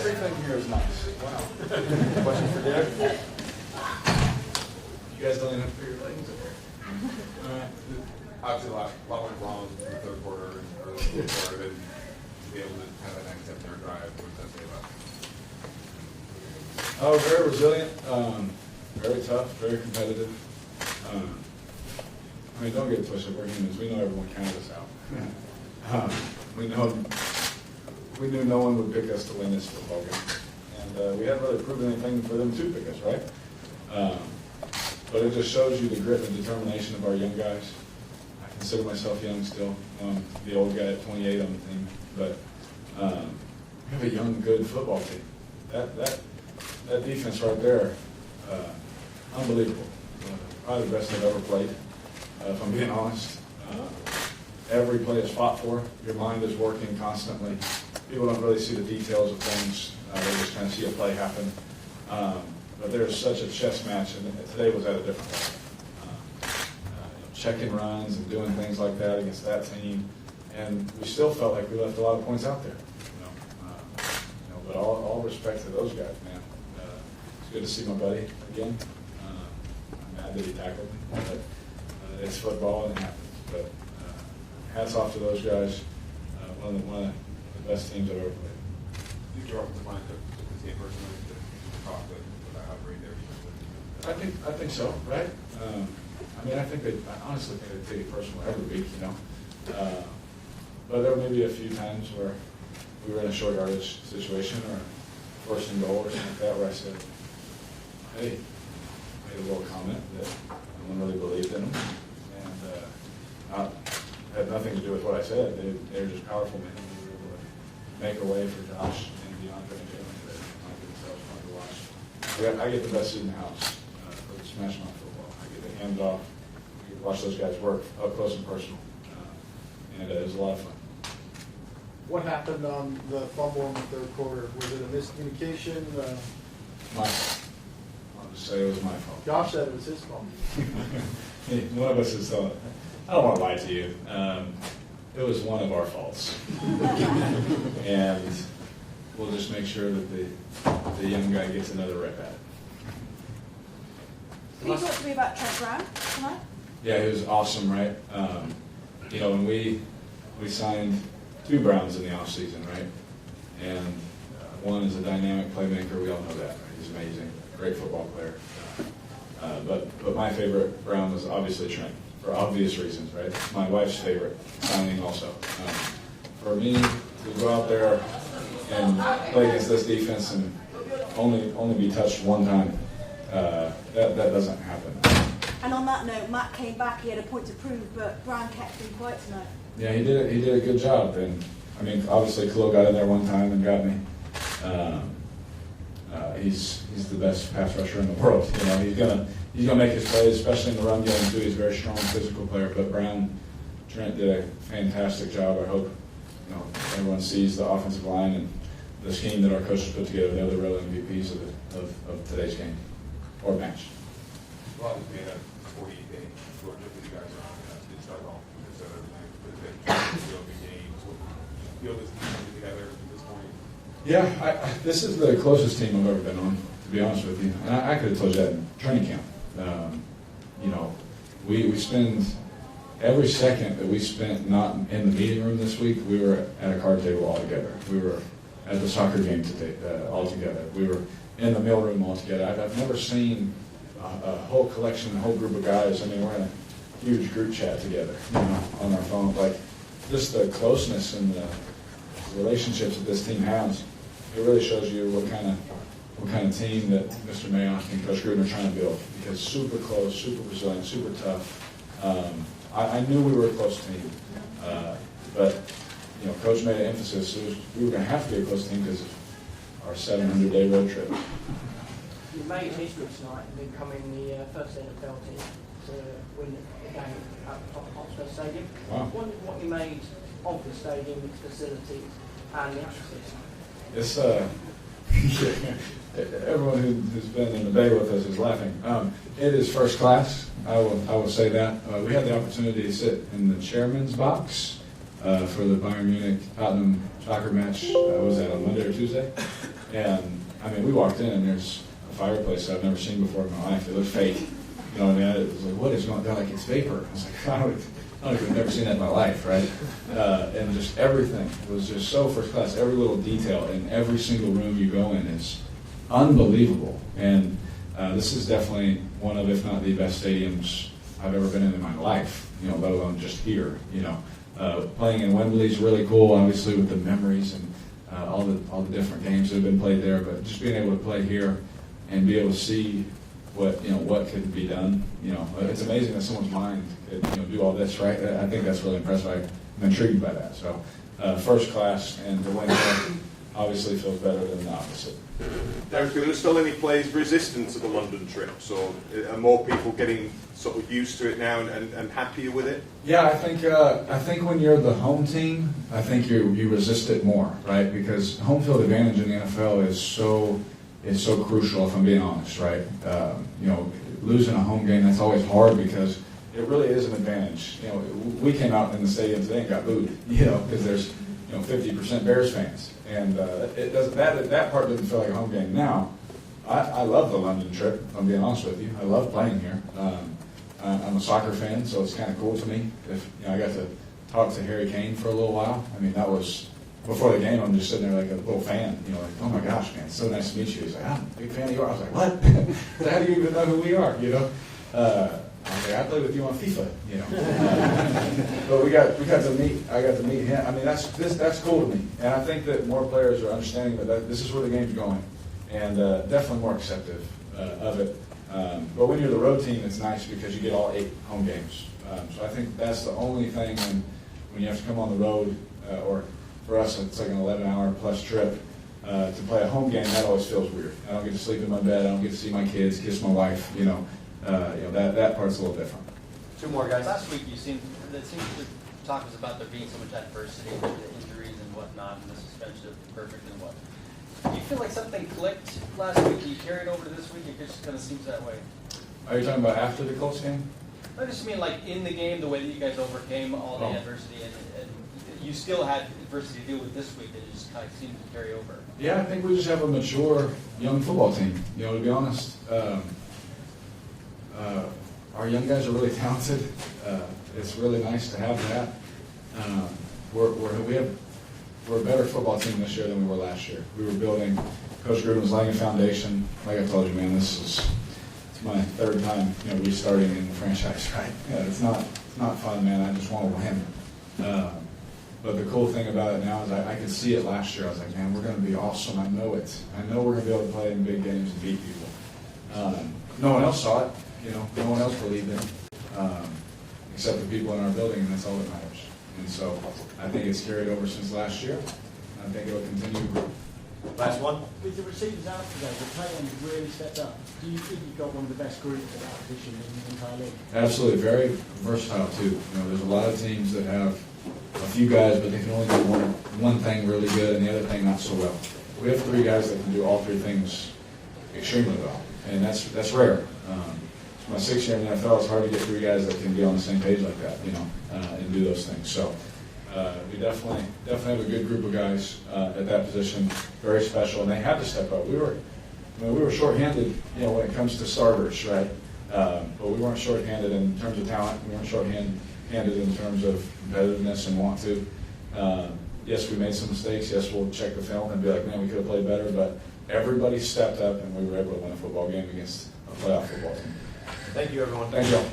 Everything here is nice. Wow. Question for Derek? You guys don't even have to figure your legs up here. Obviously, a lot went wrong in the third quarter and early fourth quarter, and to be able to have that next step there drive, what does that say about it? Oh, very resilient, very tough, very competitive. I mean, don't get twisted. We're humans. We know everyone counted us out. We knew no one would pick us to win this football game, and we haven't really proven anything for them to pick us, right? But it just shows you the grit and determination of our young guys. I consider myself young still. I'm the old guy at 28 on the team, but we have a young, good football team. That defense right there, unbelievable. Probably the best I've ever played, if I'm being honest. Every play is fought for. Your mind is working constantly. People don't really see the details of things. They just kind of see a play happen. But there's such a chess match, and today was at a different level. Checking runs and doing things like that against that team, and we still felt like we left a lot of points out there. But all respect to those guys, man. It's good to see my buddy again. I'm mad that he tackled me, but it's football and it happens. But hats off to those guys. One of the best teams I've ever played. Did your offensive line took this game personally to talk about how great they're? I think so, right? I honestly think they take it personal every week, But there may be a few times where we were in a short yardage situation or first and goal or something like that where I said, hey, made a little comment that no one really believed in them. And had nothing to do with what I said. They were just powerful men. We were able to make a way for Josh and DeAndre and Jalen that might be themselves fun to watch. I get the best seat in the house for the Smash Mouth football. I get to hand it off. I get to watch those guys work up close and personal. And it was a lot of fun. What happened on the fumble in the third quarter? Was it a miscommunication? My fault. I'll just say it was my fault. Josh said it was his fault. One of us is I don't want to lie to you. It was one of our faults. And we'll just make sure that the young guy gets another rep at it. Can you talk to me about Trent Brown tonight? Yeah, he was awesome, right? When we signed 2 Browns in the offseason, right? And one is a dynamic playmaker. We all know that. Right? He's amazing, great football player. But my favorite Brown was obviously Trent, for obvious reasons, right? My wife's favorite signing also. For me to go out there and play against this defense and only be touched one time, that doesn't happen. And on that note, Matt came back. He had a point to prove, but Brown kept him quiet tonight. Yeah, he did a good job. And I mean, obviously Khalil got in there one time and got me. He's the best pass rusher in the world. He's gonna make his plays, especially in the run game too. He's a very strong physical player. But Trent did a fantastic job. I hope everyone sees the offensive line and the scheme that our coaches put together. They're the real MVPs of today's game or match. Well, we had a 48-day short trip with you guys did start off with a big game. You feel this team together at this point? Yeah, this is the closest team I've ever been on, to be honest with you. And I could have told you that in training camp. We spend every second that we spent not in the meeting room this week, we were at a card table all together. We were at the soccer game today all together. We were in the meal room all together. I've never seen a whole collection, a whole group of guys. I mean, we're in a huge group chat together, on our phone. Like, just the closeness and the relationships that this team has. It really shows you what kind of team that Mr. Mayock and Coach Gruden are trying to build. Because super close, super resilient, super tough. I knew we were a close team, but Coach made an emphasis. We were going to have to be a close team because of our 700-day road trip. You made history tonight in becoming the first NFL team to win the game at Tottenham Hotspur Stadium. Wow. Wondered what you made of the stadium, its facilities, and the atmosphere. It's everyone who's been in the bay with us is laughing. It is first class. I will say that. We had the opportunity to sit in the chairman's box for the Bayern Munich Tottenham soccer match. Was that on Monday or Tuesday? And I mean, we walked in and there's a fireplace I've never seen before in my life. It looked fake. You know what I mean? It was like, what is going on? They're like, it's vapor. I was like, I don't even never seen that in my life, right? And just everything was just so first class. Every little detail in every single room you go in is unbelievable. And this is definitely one of, if not the best stadiums I've ever been in my life, you know, let alone just here, you know. Playing in Wembley is really cool, obviously, with the memories and all the different games that have been played there. But just being able to play here and be able to see what could be done, you know, it's amazing that someone's mind could, you know, do all this, right? I think that's really impressive. I'm intrigued by that. So, first class, and to win here obviously feels better than the opposite. Derek, are there still any players resistant to the London trip? So are more people getting sort of used to it now and happier with it? Yeah, I think when you're the home team, I think you resist it more, right? Because home field advantage in the NFL is so crucial, if I'm being honest, right? You know, losing a home game, that's always hard because it really is an advantage. You know, we came out in the stadium today and got booed, you know, because there's 50% Bears fans, and it doesn't that part doesn't feel like a home game. Now, I love the London trip, if I'm being honest with you. I love playing here. I'm a soccer fan, so it's kind of cool to me. I got to talk to Harry Kane for a little while. I mean, that was before the game. I'm just sitting there like a little fan, you know, like, oh my gosh, man, it's so nice to meet you. He's like, I'm a big fan of yours. I was like, what? So how do you even know who we are? You know. I was like, I played with you on FIFA, you know. But I got to meet him. I mean, that's cool to me, and I think that more players are understanding that this is where the game's going, and definitely more accepting of it. But when you're the road team, it's nice because you get all 8 home games. So I think that's the only thing when you have to come on the road, or for us, it's like an 11-hour plus trip to play a home game. That always feels weird. I don't get to sleep in my bed. I don't get to see my kids, kiss my wife. You know, that part's a little different. 2 more guys. Last week the talk was about there being so much adversity with the injuries and whatnot, and the suspension of Perfect and what. Do you feel like something clicked last week and you carried over to this week? It just kind of seems that way. Are you talking about after the Colts game? I just mean like in the game, the way that you guys overcame all the adversity, and you still had adversity to deal with this week, and it just kind of seemed to carry over. Yeah, I think we just have a mature young football team. You know, to be honest, our young guys are really talented. It's really nice to have that. We're a better football team this year than we were last year. We were building. Coach Gruden was laying a foundation. Like I told you, man, it's my 3rd time, you know, restarting in the franchise. Right? Yeah, it's not fun, man. I just want to win. But the cool thing about it now is I could see it last year. I was like, man, we're going to be awesome. I know it. I know we're going to be able to play in big games and beat people. No one else saw it. You know, no one else believed in it, except the people in our building, and that's all that matters. And so I think it's carried over since last year. I think it'll continue. Last one. With the receivers out today, the players really stepped up. Do you think you've got one of the best groups at that position in the entire league? Absolutely, very versatile too. You know, there's a lot of teams that have a few guys, but they can only do one thing really good and the other thing not so well. We have 3 guys that can do all 3 things extremely well, and that's rare. My 6th year in the NFL, it's hard to get 3 guys that can be on the same page like that, you know, and do those things. So we definitely have a good group of guys at that position, very special, and they had to step up. We were shorthanded, you know, when it comes to starters, right? But we weren't shorthanded in terms of talent. We weren't shorthanded in terms of competitiveness and want to. Yes, we made some mistakes. Yes, we'll check the film and be like, man, we could have played better. But everybody stepped up, and we were able to win a football game against a playoff football team. Thank you, everyone. Thank you all.